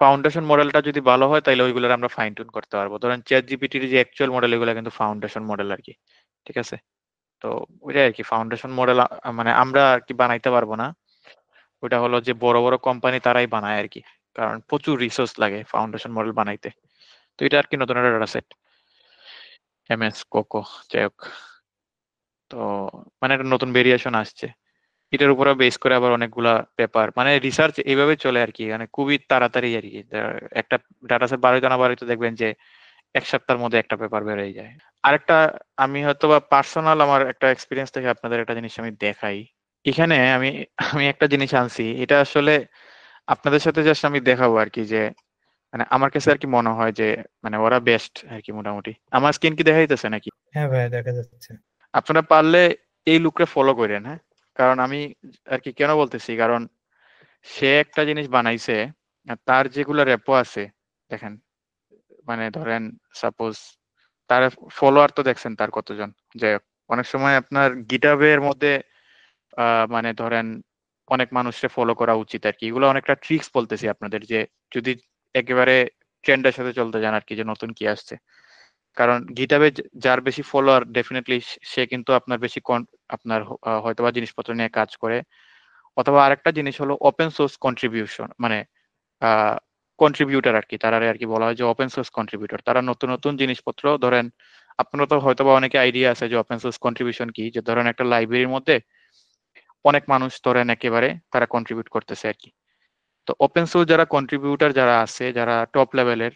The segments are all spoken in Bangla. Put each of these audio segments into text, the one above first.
ফাউন্ডেশন মডেলটা যদি ভালো হয় তাহলে ওইগুলোর আমরা ফাইন টিউন করতে পারবো। ধরেন চ্যাট জিপিটির যে অ্যাকচুয়াল মডেল, এগুলো কিন্তু ফাউন্ডেশন মডেল আর কি। ঠিক আছে? তো ওইটাই আর কি ফাউন্ডেশন মডেল, মানে আমরা আর কি বানাইতে পারবো না। ওইটা হলো যে বড় বড় কোম্পানি তারাই বানায় আর কি, কারণ প্রচুর রিসোর্স লাগে ফাউন্ডেশন মডেল বানাইতে। তো এটা আর কি নতুন একটা ডাটা সেট, এমএস কোকো, যাই হোক। তো মানে একটা নতুন ভেরিয়েশন আসছে, এটার উপরে বেস করে আবার অনেকগুলা পেপার, মানে রিসার্চ এইভাবে চলে আর কি, মানে খুবই তাড়াতাড়ি আর কি। একটা ডাটা সেট বাড়াইতে না বাড়াইতে দেখবেন যে 1 সপ্তাহের মধ্যে একটা পেপার বের হয়ে যায়। আরেকটা, আমি হয়তো বা পার্সোনাল আমার একটা এক্সপিরিয়েন্স থেকে আপনাদের একটা জিনিস আমি দেখাই। এখানে আমি আমি একটা জিনিস আনছি, এটা আসলে আপনাদের সাথে জাস্ট আমি দেখাবো আর কি, যে মানে আমার কাছে আর কি মনে হয় যে মানে ওরা বেস্ট আর কি মোটামুটি। আমার স্ক্রিন কি দেখা যাইতেছে নাকি? হ্যাঁ ভাইয়া, দেখা যাচ্ছে। আপনারা পারলে এই লুকটা ফলো করেন, হ্যাঁ। কারণ আমি আর কি কেন বলতেছি, কারণ সে একটা জিনিস বানাইছে, আর তার যেগুলো রেপো আছে দেখেন, মানে ধরেন সাপোজ তার ফলোয়ার তো দেখছেন তার কতজন। যে অনেক সময় আপনার গিটাবের মধ্যে মানে ধরেন অনেক মানুষকে ফলো করা উচিত আর কি। এগুলো অনেকটা ট্রিক্স বলতেছি আপনাদের, যে যদি একেবারে ট্রেন্ডের সাথে চলতে যান আর কি, যে নতুন কি আসছে। কারণ গিটাবে যার বেশি ফলোয়ার ডেফিনেটলি সে কিন্তু আপনার বেশি আপনার হয়তোবা জিনিসপত্র নিয়ে কাজ করে। অথবা আরেকটা জিনিস হলো ওপেন সোর্স কন্ট্রিবিউশন, মানে কন্ট্রিবিউটার আর কি, তারা আর কি বলা হয় যে ওপেন সোর্স কন্ট্রিবিউটর। তারা নতুন নতুন জিনিসপত্র ধরেন, আপনারা তো হয়তোবা অনেকে আইডিয়া আছে যে ওপেন সোর্স কন্ট্রিবিউশন কি, যে ধরেন একটা লাইব্রেরির মধ্যে অনেক মানুষ ধরেন একেবারে তারা কন্ট্রিবিউট করতেছে আর কি। তো ওপেন সোর্স যারা কন্ট্রিবিউটার যারা আছে, যারা টপ লেভেলের,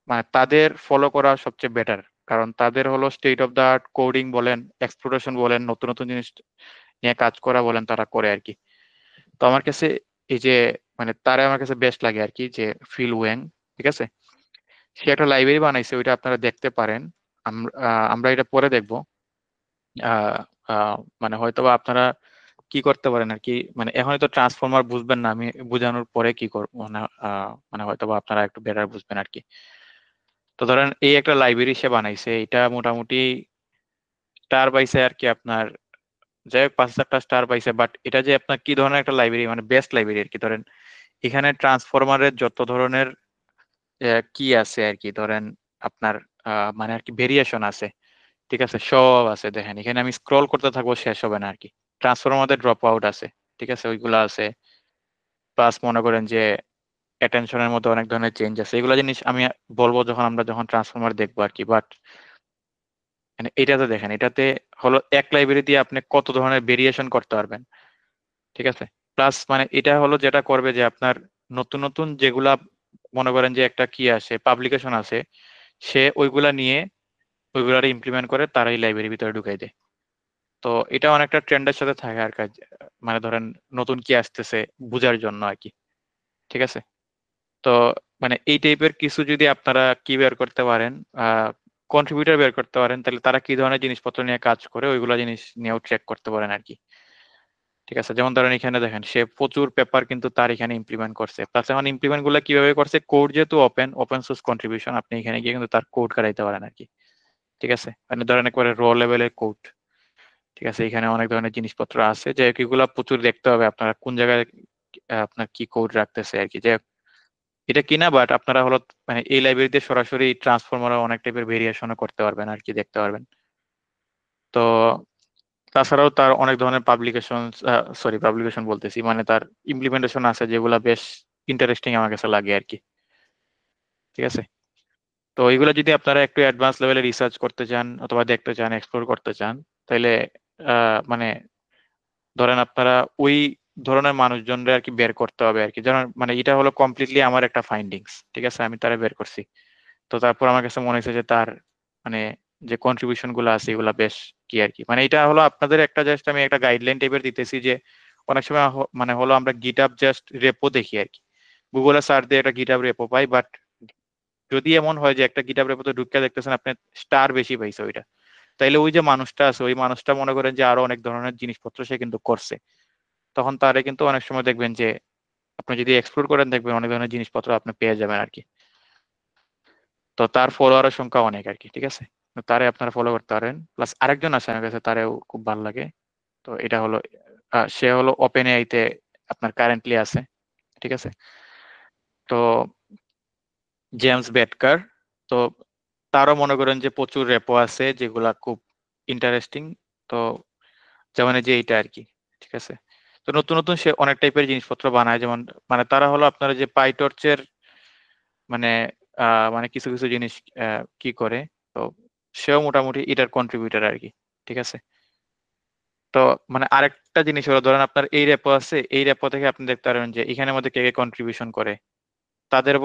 মানে তাদের ফলো করা সবচেয়ে বেটার। কারণ তাদের হলো state of the art coding বলেন, এক্সপ্লোরেশন বলেন, নতুন নতুন জিনিস নিয়ে কাজ করা বলেন, তারা করে আর কি। তো আমার কাছে এই যে মানে তারা আমার কাছে বেস্ট লাগে আর কি, যে ফিল ওয়েং। ঠিক আছে? সে একটা লাইব্রেরি বানাইছে, ওইটা আপনারা দেখতে পারেন। আমরা এটা পরে দেখবো। আহ, মানে হয়তোবা আপনারা কি করতে পারেন আর কি, মানে এখন তো ট্রান্সফরমার বুঝবেন না, আমি বোঝানোর পরে কি করবো মানে মানে হয়তোবা আপনারা একটু বেটার বুঝবেন আর কি। তো ধরেন এই একটা লাইব্রেরি সে বানাইছে, এটা মোটামুটি স্টার পাইছে আর কি আপনার, যাই হোক 5,000টা স্টার পাইছে। বাট এটা যে আপনার কি ধরনের একটা লাইব্রেরি, মানে বেস্ট লাইব্রেরি আর কি। ধরেন এখানে ট্রান্সফরমারের যত ধরনের কি আছে আর কি, ধরেন আপনার মানে আর কি ভেরিয়েশন আছে। ঠিক আছে? সব আছে দেখেন, এখানে আমি স্ক্রল করতে থাকবো শেষ হবে না আর কি। ট্রান্সফরমারদের ড্রপ আউট আছে, ঠিক আছে, ওইগুলো আছে। প্লাস মনে করেন যে অ্যাটেনশনের মধ্যে অনেক ধরনের চেঞ্জ আছে, এগুলো জিনিস আমি বলবো যখন আমরা যখন ট্রান্সফরমার দেখবো আর কি। বাট মানে এটাতে দেখেন, এটাতে হলো এক লাইব্রেরি দিয়ে আপনি কত ধরনের ভেরিয়েশন করতে পারবেন। ঠিক আছে? প্লাস মানে এটা হলো যেটা করবে যে আপনার নতুন নতুন যেগুলা মনে করেন যে একটা কি আসে পাবলিকেশন আছে, সে ওইগুলা নিয়ে ওইগুলার ইমপ্লিমেন্ট করে তারাই লাইব্রেরির ভিতরে ঢুকাই দেয়। তো এটা অনেকটা ট্রেন্ডের সাথে থাকে আর কাজ, মানে ধরেন নতুন কি আসতেছে বুঝার জন্য আর কি। ঠিক আছে? তো মানে এই টাইপের কিছু যদি আপনারা কি বের করতে পারেন, কন্ট্রিবিউটর বের করতে পারেন, তাহলে তারা কি ধরনের জিনিসপত্র নিয়ে কাজ করে ওইগুলা জিনিস নিয়েও ট্র্যাক করতে পারেন আর কি। ঠিক আছে? যেমন ধরেন এখানে দেখেন, সে প্রচুর পেপার কিন্তু তার এখানে ইমপ্লিমেন্ট করছে। প্লাস এখন ইমপ্লিমেন্ট গুলো কিভাবে করছে, কোড যেহেতু ওপেন সোর্স কন্ট্রিবিউশন, আপনি এখানে গিয়ে কিন্তু তার কোড কাটাইতে পারেন আর কি। ঠিক আছে? মানে ধরেন একবারে র লেভেলের কোড। ঠিক আছে? এখানে অনেক ধরনের জিনিসপত্র আছে, যে এগুলা প্রচুর দেখতে হবে আপনারা কোন জায়গায় আপনার কি কোড রাখতেছে আর কি। যে এটা কিনা, বাট আপনারা হলো মানে এই লাইব্রেরিতে সরাসরি ট্রান্সফরমার অনেক টাইপের ভেরিয়েশনও করতে পারবেন আর কি, দেখতে পারবেন। তো তাছাড়াও তার অনেক ধরনের পাবলিকেশন, পাবলিকেশন বলতেছি মানে তার ইমপ্লিমেন্টেশন আছে, যেগুলা বেশ ইন্টারেস্টিং আমার কাছে লাগে আর কি। ঠিক আছে? তো এইগুলো যদি আপনারা একটু অ্যাডভান্স লেভেলে রিসার্চ করতে চান অথবা দেখতে চান, এক্সপ্লোর করতে চান, তাহলে মানে ধরেন আপনারা ওই ধরনের মানুষজনরা আর কি বের করতে হবে আর কি। যেমন মানে এটা হলো কমপ্লিটলি আমার একটা ফাইন্ডিংস। ঠিক আছে? আমি তারা বের করছি। তো তারপর আমার কাছে মনে হয়েছে যে তার মানে যে কন্ট্রিবিউশন গুলো আছে এগুলা বেশ কি আর কি, মানে এটা হলো আপনাদের একটা জাস্ট আমি একটা গাইডলাইন টাইপের দিতেছি, যে অনেক সময় মানে হলো আমরা গিটহাব জাস্ট রেপো দেখি আর কি, গুগলে সার্চ দিয়ে একটা গিটহাব রেপো পাই। বাট যদি এমন হয় যে একটা গিটহাব রেপোতে ঢুকে দেখতেছেন আপনি স্টার বেশি পাইছে ওইটা, তাইলে ওই যে মানুষটা আছে, ওই মানুষটা মনে করেন যে আরো অনেক ধরনের জিনিসপত্র সে কিন্তু করছে। তখন তারে কিন্তু অনেক সময় দেখবেন যে আপনি যদি এক্সপ্লোর করেন দেখবেন অনেক ধরনের জিনিসপত্র আপনি পেয়ে যাবেন আর কি। তো তার ফলোয়ারের সংখ্যা অনেক আর কি। ঠিক আছে? তো তারে আপনারা ফলো করতে পারেন। প্লাস আরেকজন আছে আমার কাছে, তারেও খুব ভালো লাগে। তো এটা হলো সে হলো ওপেন এআই তে আপনার কারেন্টলি আছে। ঠিক আছে? তো জেমস বেটকার। তো তারও মনে করেন যে প্রচুর রেপো আছে যেগুলা খুব ইন্টারেস্টিং। তো যেমন এই যে এইটা আর কি, ঠিক আছে। তো নতুন নতুন সে অনেক টাইপের জিনিসপত্র বানায়, যেমন মানে তারা হলো আপনার যে পাইটর্চের মানে মানে কিছু কিছু জিনিস কি করে। তো সেও মোটামুটি এটার কন্ট্রিবিউটার আর কি, ঠিক আছে। তো মানে আরেকটা জিনিস হলো, ধরেন আপনার এই রেপো আছে, এই রেপো থেকে আপনি দেখতে পারবেন যে এখানের মধ্যে কে কে কন্ট্রিবিউশন করে, তাদের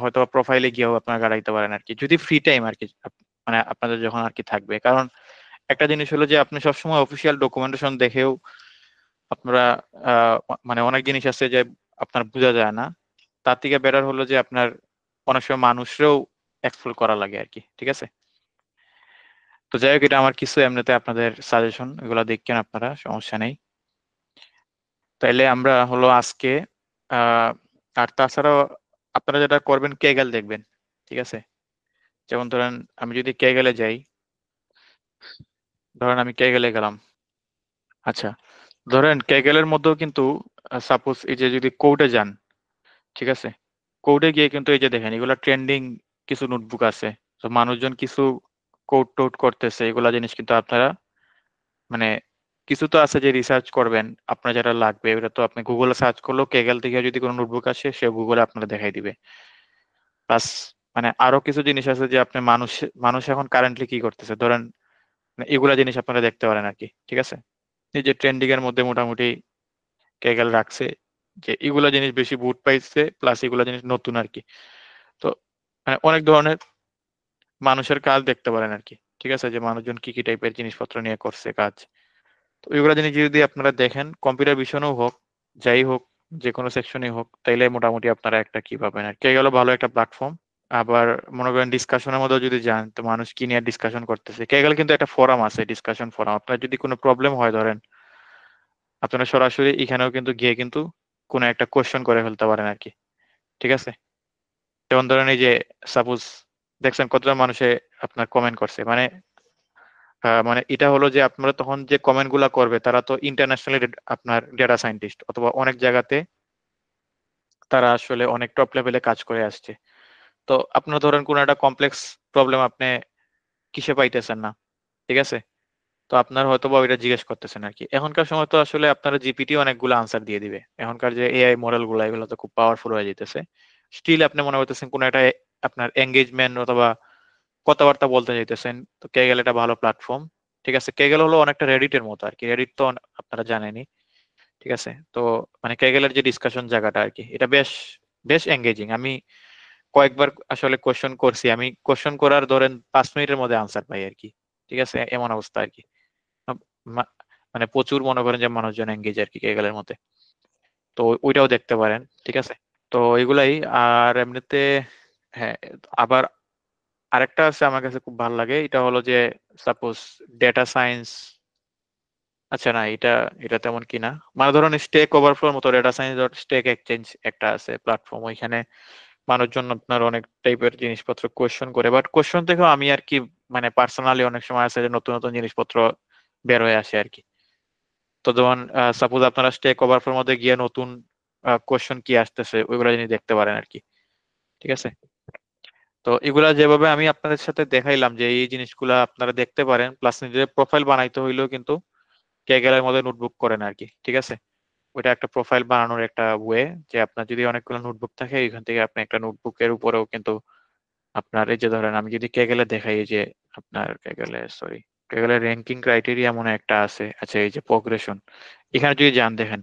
হয়তো প্রোফাইলে গিয়েও আপনারা গাড়াইতে পারেন আর কি, যদি ফ্রি টাইম আর কি মানে আপনাদের যখন আর কি থাকবে। কারণ একটা জিনিস হলো যে আপনি সবসময় অফিসিয়াল ডকুমেন্টেশন দেখেও আপনারা মানে অনেক জিনিস আছে যে আপনার বোঝা যায় না। তার থেকে বেটার হলো যে আপনার অনেক সময় মানুষরেও এক্সপ্লোর করা লাগে আর কি, ঠিক আছে। তো যাই হোক, এটা আমার কিছু এমনিতে আপনাদের সাজেশন, এগুলো দেখেন আপনারা, সমস্যা নেই। তাইলে আমরা হলো আজকে আহ আর তাছাড়াও আপনারা যেটা করবেন, কেগেল দেখবেন, ঠিক আছে। যেমন ধরেন আমি যদি কেগেলে যাই, ধরেন আমি কেগেলে গেলাম। আচ্ছা, ধরেন কেগেলের মধ্যেও কিন্তু সাপোজ এই যে যদি কোর্টে যান, ঠিক আছে, কোর্টে গিয়ে কিন্তু এই যে দেখেন এগুলা ট্রেন্ডিং কিছু নোটবুক আছে। তো মানুষজন কিছু কোড টোড করতেছে, এগুলা জিনিস কিন্তু আপনারা মানে কিছু তো আছে যে রিসার্চ করবেন আপনার যেটা লাগবে, ওটা তো আপনি গুগলে সার্চ করলেও কেগেল থেকে যদি কোনো নোটবুক আসে সে গুগলে আপনারা দেখাই দিবে। প্লাস মানে আরো কিছু জিনিস আছে যে আপনি মানুষ মানুষ এখন কারেন্টলি কি করতেছে, ধরেন মানে এগুলা জিনিস আপনারা দেখতে পারেন আর কি, ঠিক আছে। এই যে ট্রেন্ডিং এর মধ্যে মোটামুটি কেগেল রাখছে যে এগুলা জিনিস বেশি বুট পাইছে, প্লাস এগুলা জিনিস নতুন আর কি। তো মানে অনেক ধরনের মানুষের কাজ দেখতে পারেন আর কি, ঠিক আছে, যে মানুষজন কি কি টাইপের জিনিসপত্র নিয়ে করছে কাজ। তো এগুলা জিনিস যদি আপনারা দেখেন কম্পিউটার ভিশনেও হোক, যাই হোক, যে কোনো সেকশনে হোক, তাইলে মোটামুটি আপনারা একটা কি পাবেন আর কি। গেল ভালো একটা প্ল্যাটফর্ম। আবার মনে করেন ডিসকাশনের মধ্যে যদি যান, তো মানুষ কি নিয়ে ডিসকাশন করতেছে, কে গেলে কিন্তু একটা ফোরাম আছে, ডিসকাশন ফোরাম। আপনার যদি কোনো প্রবলেম হয় ধরেন, আপনারা সরাসরি এখানেও কিন্তু গিয়ে কিন্তু কোনো একটা কোয়েশ্চেন করে ফেলতে পারেন আর কি, ঠিক আছে। যেমন ধরেন এই যে সাপোজ দেখছেন কতজন মানুষে আপনার কমেন্ট করছে, মানে মানে এটা হলো যে আপনারা তখন যে কমেন্ট গুলা করবে তারা তো ইন্টারন্যাশনালি আপনার ডেটা সায়েন্টিস্ট অথবা অনেক জায়গাতে তারা আসলে অনেক টপ লেভেলে কাজ করে আসছে। তো আপনার ধরেন কোন একটা কমপ্লেক্স প্রবলেম আপনি কিসে পাইতেছেন না, ঠিক আছে, তো আপনার হয়তো বা ওইটা জিজ্ঞেস করতেছেন আর কি। এখনকার সময় তো আসলে আপনারা জিপিটি অনেকগুলো আনসার দিয়ে দিবে, এখনকার যে এআই মডেল গুলো এগুলো তো খুব পাওয়ারফুল হয়ে যেতেছে। স্টিল আপনি মনে করতেছেন কোন একটা আপনার এঙ্গেজমেন্ট অথবা কথাবার্তা বলতে চাইতেছেন, তো কেগেল একটা ভালো প্ল্যাটফর্ম, ঠিক আছে। কেগেল হলো অনেকটা রেডিটের মতো আর কি, রেডিট তো আপনারা জানেনই, ঠিক আছে। তো মানে কেগেলের যে ডিসকাশন জায়গাটা আর কি, এটা বেশ বেশ এঙ্গেজিং। আমি কয়েকবার আসলে কোশ্চেন করছি, আমি কোশ্চেন করার ধরেন 5 মিনিটের মধ্যে আনসার পাই আর কি, ঠিক আছে, এমন অবস্থা আর কি। মা- মানে প্রচুর মনে করেন যে মানুষজন এঙ্গেজ আর কি কেগেলের মধ্যে। তো ওইটাও দেখতে পারেন, ঠিক আছে। তো এগুলাই। আর এমনিতে হ্যাঁ, আবার আরেকটা আছে আমার কাছে খুব ভালো লাগে, এটা হলো যে সাপোজ ডেটা সায়েন্স। আচ্ছা না, এটা এটা তেমন কি না, মানে ধরুন স্টেক ওভারফ্লোর মতো data science dot stack exchange একটা আছে প্ল্যাটফর্ম, ওইখানে মানুষজন আপনার অনেক টাইপের জিনিসপত্র কোয়েশ্চেন করে, বাট কোয়েশ্চেন থেকেও আমি আর কি মানে পার্সোনালি অনেক সময় আছে যে নতুন নতুন জিনিসপত্র বের হয়ে আসে আর কি। তো যেমন সাপোজ আপনারা স্টেক ওভারফ্লোর মধ্যে গিয়ে নতুন কোয়েশ্চেন কি আসতেছে ওইগুলো জিনিস দেখতে পারেন আর কি, ঠিক আছে। তো এগুলা যেভাবে আমি আপনাদের সাথে দেখাইলাম যে এই জিনিসগুলা আপনারা দেখতে পারেন, প্লাস নিজের প্রোফাইল বানাইতে হইলেও কিন্তু কেগেলের মধ্যে নোটবুক করেন আর কি, ঠিক আছে। ওইটা একটা প্রোফাইল বানানোর একটা ওয়ে, যে আপনার যদি অনেকগুলো নোটবুক থাকে এখান থেকে আপনি একটা নোটবুকের উপরেও কিন্তু আপনার এই যে ধরেন আমি যদি কেগেলে দেখাই, এই যে আপনার কেগেলে সরি কেগেলে র্যাঙ্কিং ক্রাইটেরিয়া মনে হয় একটা আছে, আচ্ছা এই যে প্রোগ্রেশন, এখানে যদি যান দেখেন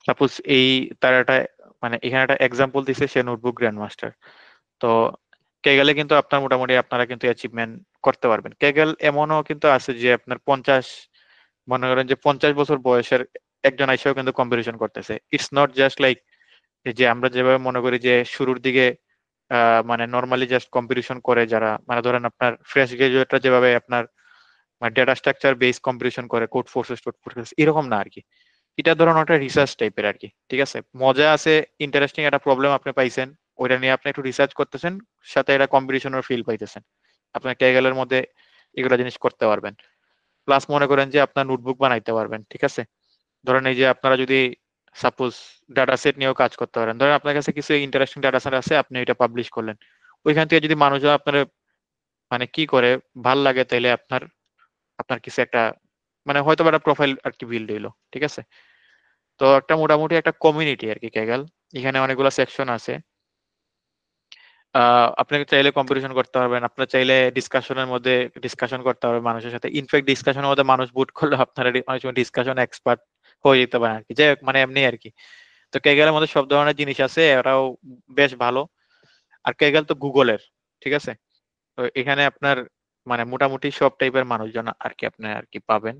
সাপোজ এই তার একটা মানে এখানে একটা এক্সাম্পল দিছে, সে নোটবুক গ্র্যান্ড মাস্টার। তো কেগেলে কিন্তু আপনার মোটামুটি আপনারা কিন্তু অ্যাচিভমেন্ট করতে পারবেন। কেগেল এমনও কিন্তু আছে যে আপনার 50 মনে করেন যে 50 বছর বয়সের একজন আইসাও কিন্তু কম্পিটিশন করতেছে। ইটস নট জাস্ট লাইক যে আমরা যেভাবে মনে করি যে শুরুর দিকে মানে নর্মালি জাস্ট কম্পিটিশন করে যারা, মানে ধরেন আপনার ফ্রেশ গ্রাজুয়েটরা যেভাবে আপনার মানে ডেটা স্ট্রাকচার বেস কম্পিটিশন করে কোড ফোর্সেস এরকম না আর কি। এটা ধরুন একটা রিসার্চ টাইপের আর কি, ঠিক আছে। মজা আছে, ইন্টারেস্টিং একটা প্রবলেম আপনি পাইছেন, ওইটা নিয়ে আপনি একটু রিসার্চ করতেছেন, সাথে এটা কম্পিটিশনের ফিল পাইতেছেন, আপনার কেগেলের মধ্যে এগুলো জিনিস করতে পারবেন। প্লাস মনে করেন যে আপনার নোটবুক বানাইতে পারবেন, ঠিক আছে। ধরেন এই যে আপনারা যদি সাপোজ ডাটা সেট নিয়েও কাজ করতে পারেন, ধরেন আপনার কাছে কিছু ইন্টারেস্টিং ডাটা সেট আছে, আপনি এটা পাবলিশ করলেন, ওইখান থেকে যদি মানুষজন আপনার মানে কি করে ভাল লাগে, তাইলে আপনার আপনার কিছু একটা মানে হয়তো বা একটা প্রোফাইল আর কি বিল্ড হইলো, ঠিক আছে। তো একটা মোটামুটি একটা কমিউনিটি আর কি ক্যাগল। এখানে অনেকগুলো সেকশন আছে। আপনি চাইলে কম্পিটিশন করতে পারবেন, আপনার চাইলে ডিসকাশনের মধ্যে ডিসকাশন করতে পারবেন মানুষের সাথে। ইনফ্যাক্ট ডিসকাশনের মধ্যে মানুষ বুট করলে আপনারা অনেক সময় ডিসকাশন এক্সপার্ট হয়ে যেতে পারেন আর কি, যে মানে এমনি আর কি। তো কেগেলের মধ্যে সব ধরনের জিনিস আছে, এটাও বেশ ভালো। আর কেগেল তো গুগলের, ঠিক আছে। তো এখানে আপনার মানে মোটামুটি সব টাইপের মানুষজন আর কি আপনি আর কি পাবেন।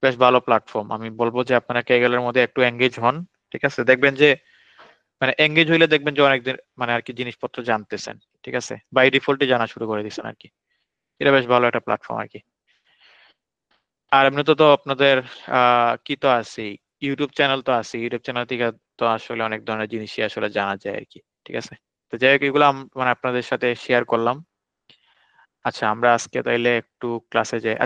বেশ ভালো প্ল্যাটফর্ম, আমি বলবো যে আপনারা কেগেলের মধ্যে একটু এঙ্গেজ হন, ঠিক আছে। দেখবেন যে মানে এঙ্গেজ হইলে দেখবেন যে অনেকদিন মানে আর কি জিনিসপত্র জানতেছেন, ঠিক আছে, বাই ডিফল্টে জানা শুরু করে দিচ্ছেন আর কি। এটা বেশ ভালো একটা প্ল্যাটফর্ম আর কি। আর এমনিতে তো আপনাদের কি তো আছে, ইউটিউব চ্যানেল তো আছে, ইউটিউব চ্যানেল থেকে তো আসলে অনেক ধরনের জিনিসই আসলে জানা যায় আর কি, ঠিক আছে। তো যাই হোক, এগুলো মানে আপনাদের সাথে শেয়ার করলাম। আচ্ছা, আমরা আজকে তাইলে একটু ক্লাসে যাই।